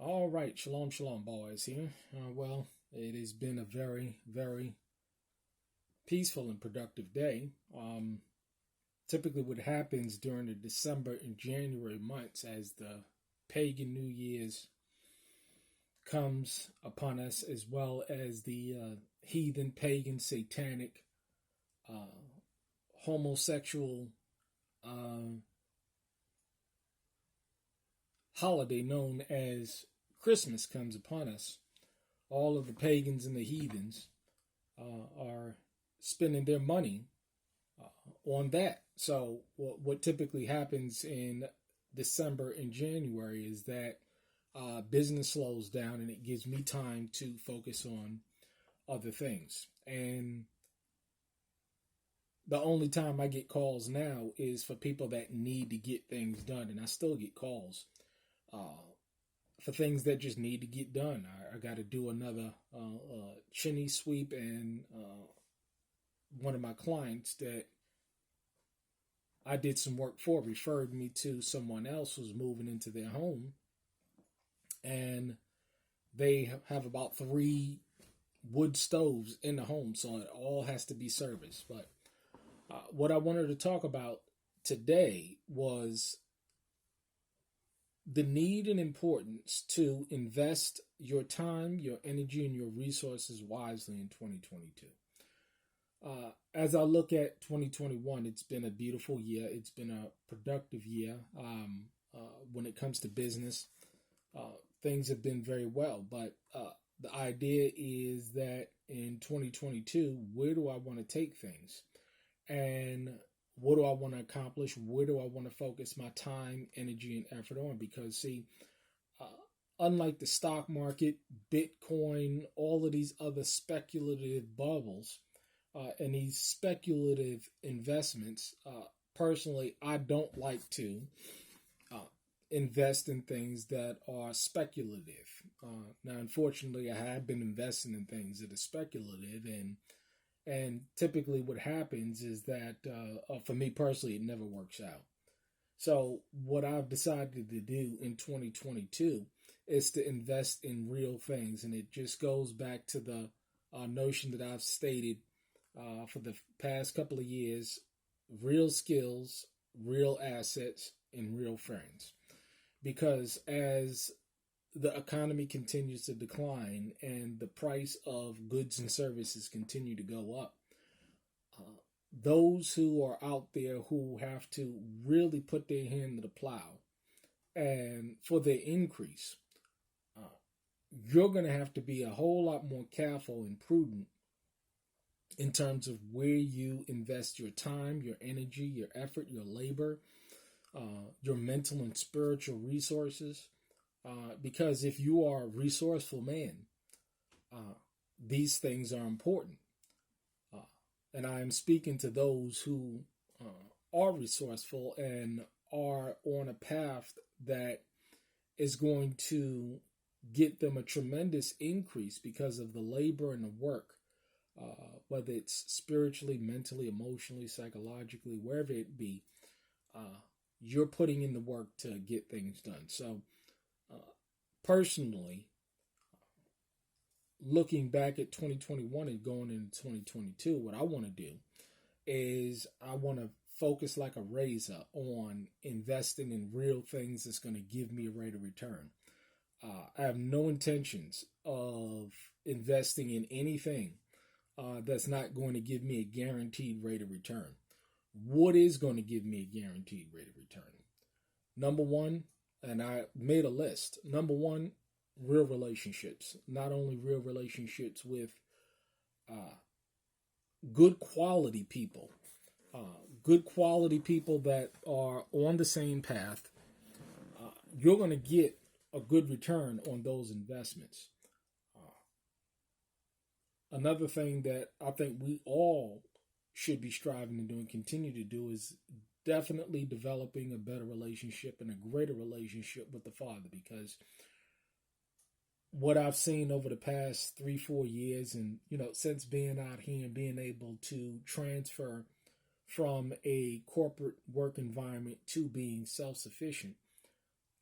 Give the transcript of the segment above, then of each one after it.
All right, shalom, shalom, boys. Here. Well, it has been a very, very peaceful and productive day. Typically, what happens during the December and January months, as the pagan New Year's comes upon us, as well as the heathen, pagan, satanic, uh, homosexual uh, holiday known as Christmas comes upon us, all of the pagans and the heathens are spending their money on that. So, what typically happens in December and January is that business slows down and it gives me time to focus on other things. And the only time I get calls now is for people that need to get things done, and I still get calls for things that just need to get done. I got to do another chimney sweep, and one of my clients that I did some work for referred me to someone else who's moving into their home, and they have about 3 wood stoves in the home, so it all has to be serviced. But what I wanted to talk about today was the need and importance to invest your time, your energy, and your resources wisely in 2022. As I look at 2021, it's been a beautiful year. It's been a productive year. When it comes to business, things have been very well. But the idea is that in 2022, where do I want to take things? And what do I want to accomplish? Where do I want to focus my time, energy, and effort on? Because, see, unlike the stock market, Bitcoin, all of these other speculative bubbles, and these speculative investments, personally, I don't like to invest in things that are speculative. Now, unfortunately, I have been investing in things that are speculative, and typically what happens is that, for me personally, it never works out. So what I've decided to do in 2022 is to invest in real things. And it just goes back to the notion that I've stated for the past couple of years: real skills, real assets, and real friends. Because as the economy continues to decline and the price of goods and services continue to go up, those who are out there who have to really put their hand to the plow and for their increase, you're going to have to be a whole lot more careful and prudent in terms of where you invest your time, your energy, your effort, your labor, your mental and spiritual resources. Because if you are a resourceful man, these things are important. And I am speaking to those who are resourceful and are on a path that is going to get them a tremendous increase because of the labor and the work, whether it's spiritually, mentally, emotionally, psychologically, wherever it be, you're putting in the work to get things done. So, personally, looking back at 2021 and going into 2022, what I want to do is I want to focus like a razor on investing in real things that's going to give me a rate of return. I have no intentions of investing in anything that's not going to give me a guaranteed rate of return. What is going to give me a guaranteed rate of return? Number one, and I made a list. Number one, real relationships. Not only real relationships with good quality people, that are on the same path. You're going to get a good return on those investments. Another thing that I think we all should be striving to do and continue to do is definitely developing a better relationship and a greater relationship with the Father, because what I've seen over the past 3-4 years, and since being out here and being able to transfer from a corporate work environment to being self-sufficient,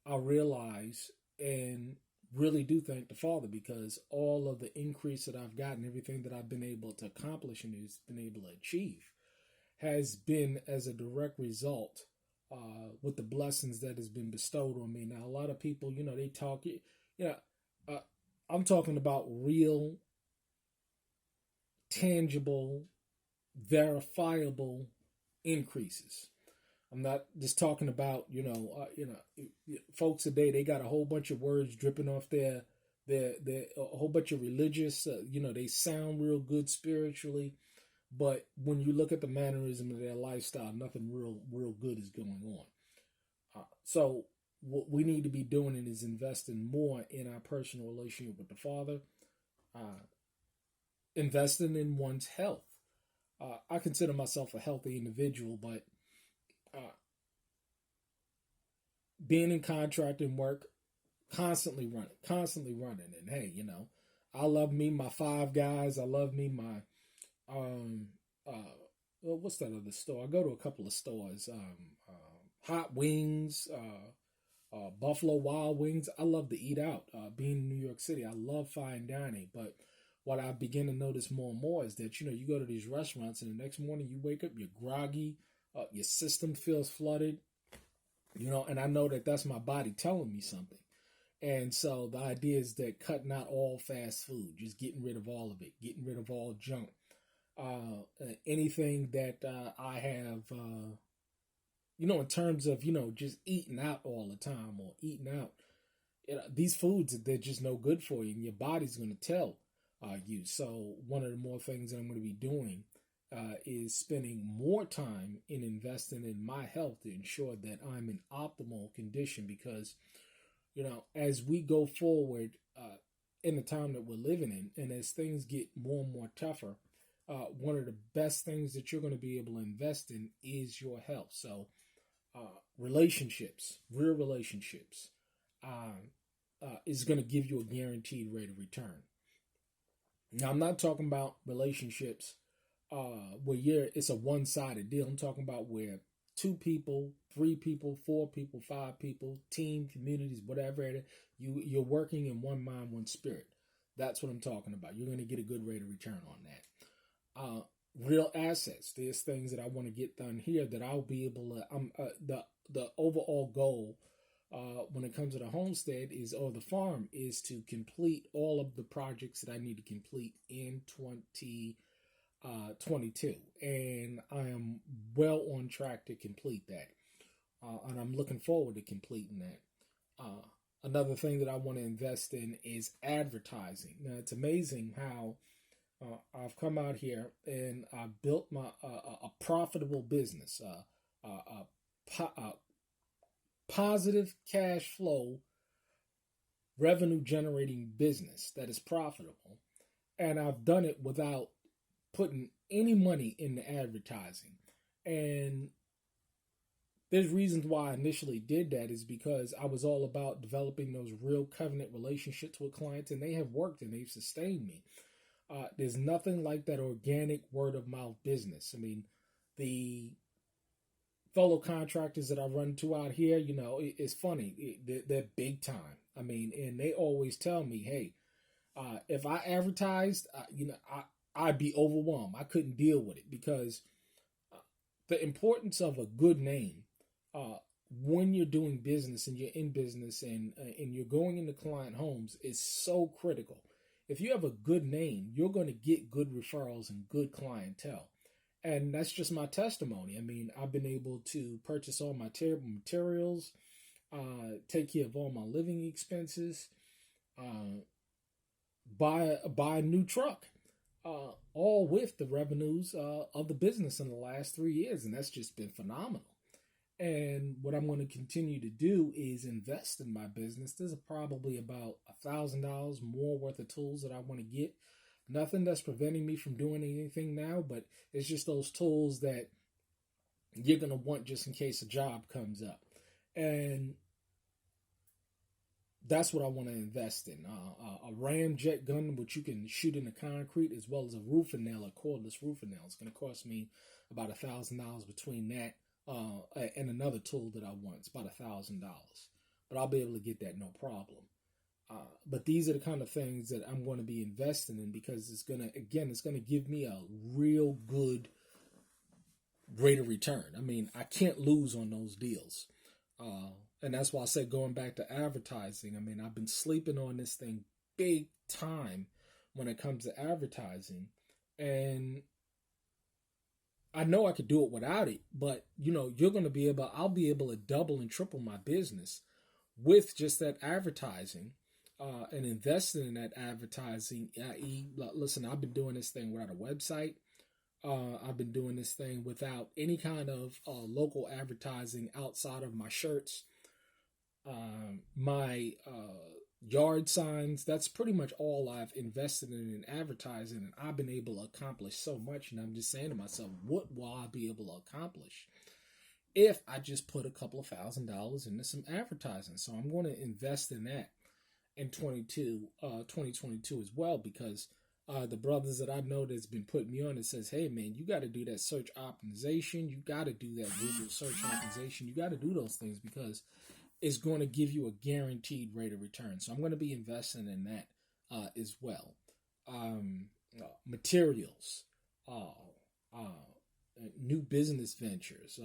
I realize and really do thank the Father, because all of the increase that I've gotten, everything that I've been able to accomplish and has been able to achieve, has been as a direct result with the blessings that has been bestowed on me. Now, a lot of people, they talk, uh, I'm talking about real, tangible, verifiable increases. I'm not just talking about, folks today, they got a whole bunch of words dripping off their a whole bunch of religious, they sound real good spiritually, but when you look at the mannerism of their lifestyle, nothing real good is going on. So what we need to be doing is investing more in our personal relationship with the Father, investing in one's health. I consider myself a healthy individual, but being in contracting work, constantly running. And hey, I love me my Five Guys. I love me my what's that other store? I go to a couple of stores. Hot Wings, Buffalo Wild Wings. I love to eat out. Being in New York City, I love fine dining. But what I begin to notice more and more is that, you go to these restaurants and the next morning you wake up, you're groggy, your system feels flooded, and I know that that's my body telling me something. And so the idea is that cutting out all fast food, just getting rid of all of it, getting rid of all junk. Anything that I have, in terms of, just eating out all the time or eating out, these foods, they're just no good for you, and your body's going to tell you. So one of the more things that I'm going to be doing is spending more time in investing in my health to ensure that I'm in optimal condition, because, as we go forward in the time that we're living in, and as things get more and more tougher, one of the best things that you're going to be able to invest in is your health. So relationships, real relationships, is going to give you a guaranteed rate of return. Now, I'm not talking about relationships where it's a one-sided deal. I'm talking about where 2 people, 3 people, 4 people, 5 people, team, communities, whatever, you're working in one mind, one spirit. That's what I'm talking about. You're going to get a good rate of return on that. Real assets. There's things that I want to get done here that I'll be able to. The overall goal when it comes to the homestead or the farm is to complete all of the projects that I need to complete in 2022, and I am well on track to complete that, and I'm looking forward to completing that. Another thing that I want to invest in is advertising. Now, it's amazing how I've come out here and I've built a profitable business, a positive cash flow, revenue generating business that is profitable, and I've done it without putting any money into advertising. And there's reasons why I initially did that is because I was all about developing those real covenant relationships with clients, and they have worked and they've sustained me. There's nothing like that organic word of mouth business. I mean, the fellow contractors that I run to out here, it's funny. They're big time. I mean, and they always tell me, hey, if I advertised, I'd be overwhelmed. I couldn't deal with it, because the importance of a good name when you're doing business and you're in business and you're going into client homes is so critical. If you have a good name, you're going to get good referrals and good clientele. And that's just my testimony. I mean, I've been able to purchase all my materials, take care of all my living expenses, buy a new truck, all with the revenues of the business in the last 3 years. And that's just been phenomenal. And what I'm going to continue to do is invest in my business. There's probably about $1,000 more worth of tools that I want to get. Nothing that's preventing me from doing anything now, but it's just those tools that you're going to want just in case a job comes up. And that's what I want to invest in. A ramjet gun, which you can shoot in the concrete, as well as a roofing nail, a cordless roofing nail. It's going to cost me about $1,000 between that and another tool that I want. It's about $1,000, but I'll be able to get that no problem. But these are the kind of things that I'm going to be investing in because it's going to give me a real good rate of return. I mean, I can't lose on those deals. And that's why I said going back to advertising, I mean, I've been sleeping on this thing big time when it comes to advertising. And I know I could do it without it, but I'll be able to double and triple my business with just that advertising and investing in that advertising. Listen, I've been doing this thing without a website. I've been doing this thing without any kind of local advertising outside of my shirts, my yard signs. That's pretty much all I've invested in advertising, and I've been able to accomplish so much. And I'm just saying to myself, what will I be able to accomplish if I just put a couple of $1,000s into some advertising? So I'm going to invest in that in 2022 as well, because the brothers that I know that's been putting me on, it says, hey man, you got to do that search optimization. You got to do that Google search optimization. You got to do those things because it's going to give you a guaranteed rate of return. So I'm going to be investing in that as well. Materials, new business ventures,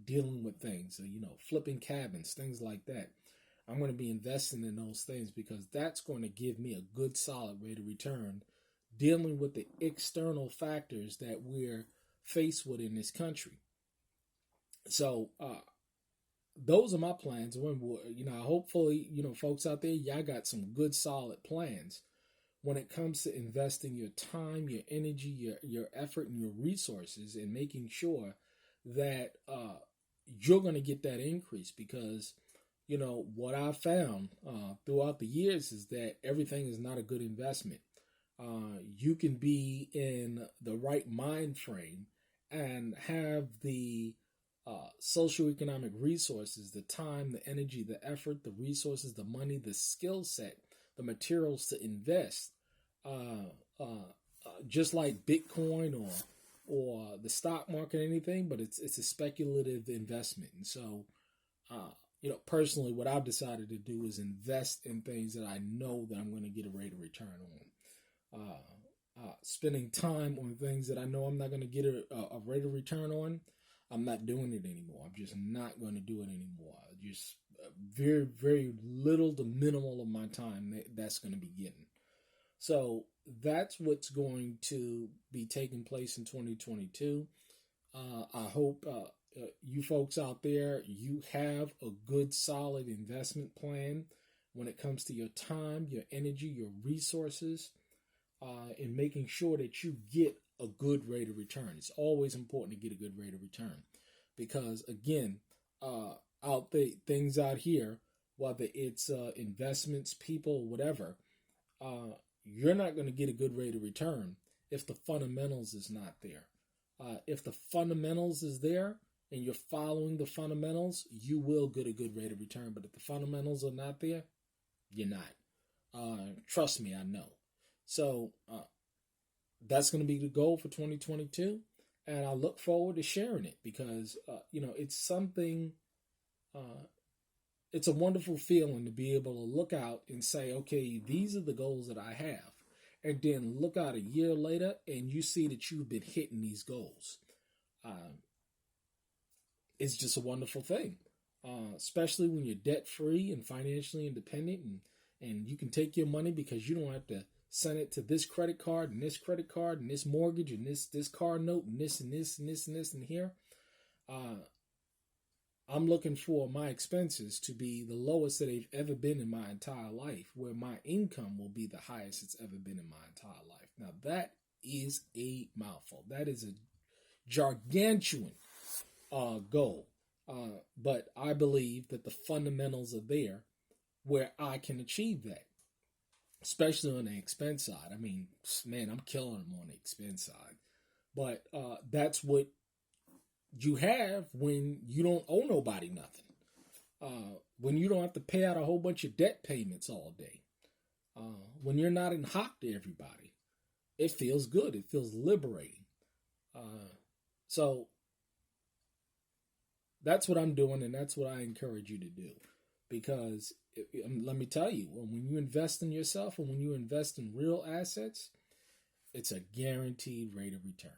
dealing with things, flipping cabins, things like that. I'm going to be investing in those things because that's going to give me a good solid rate of return dealing with the external factors that we're faced with in this country. So those are my plans. Hopefully, folks out there, y'all got some good solid plans when it comes to investing your time, your energy, your effort, and your resources, and making sure that you're going to get that increase. Because what I found throughout the years is that everything is not a good investment. You can be in the right mind frame and have the socioeconomic resources, the time, the energy, the effort, the resources, the money, the skill set, the materials to invest, just like Bitcoin or the stock market, anything, but it's a speculative investment. And so, personally, what I've decided to do is invest in things that I know that I'm going to get a rate of return on. Spending time on things that I know I'm not going to get a rate of return on, I'm not doing it anymore. I'm just not going to do it anymore. Just very, very little to minimal of my time that's going to be getting. So that's what's going to be taking place in 2022. I hope you folks out there, you have a good, solid investment plan when it comes to your time, your energy, your resources, and making sure that you get a good rate of return. It's always important to get a good rate of return because, again, things out here, whether it's investments, people, whatever, you're not going to get a good rate of return if the fundamentals is not there. If the fundamentals is there and you're following the fundamentals, you will get a good rate of return. But if the fundamentals are not there, you're not. Trust me, I know. So that's going to be the goal for 2022. And I look forward to sharing it because, it's something, it's a wonderful feeling to be able to look out and say, okay, these are the goals that I have. And then look out a year later and you see that you've been hitting these goals. It's just a wonderful thing, especially when you're debt free and financially independent and you can take your money because you don't have to send it to this credit card and this credit card and this mortgage and this car note and this and this and this and this and here. I'm looking for my expenses to be the lowest that they've ever been in my entire life, where my income will be the highest it's ever been in my entire life. Now, that is a mouthful. That is a gargantuan goal. But I believe that the fundamentals are there where I can achieve that, especially on the expense side. I mean, man, I'm killing them on the expense side. But that's what you have when you don't owe nobody nothing. When you don't have to pay out a whole bunch of debt payments all day. When you're not in hock to everybody. It feels good. It feels liberating. So that's what I'm doing, and that's what I encourage you to do. Because let me tell you, when you invest in yourself and when you invest in real assets, it's a guaranteed rate of return.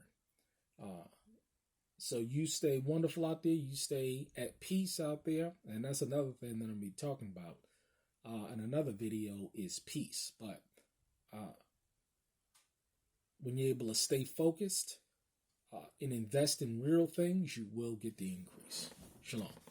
So you stay wonderful out there. You stay at peace out there. And that's another thing that I'm going to be talking about in another video is peace. But when you're able to stay focused and invest in real things, you will get the increase. Shalom.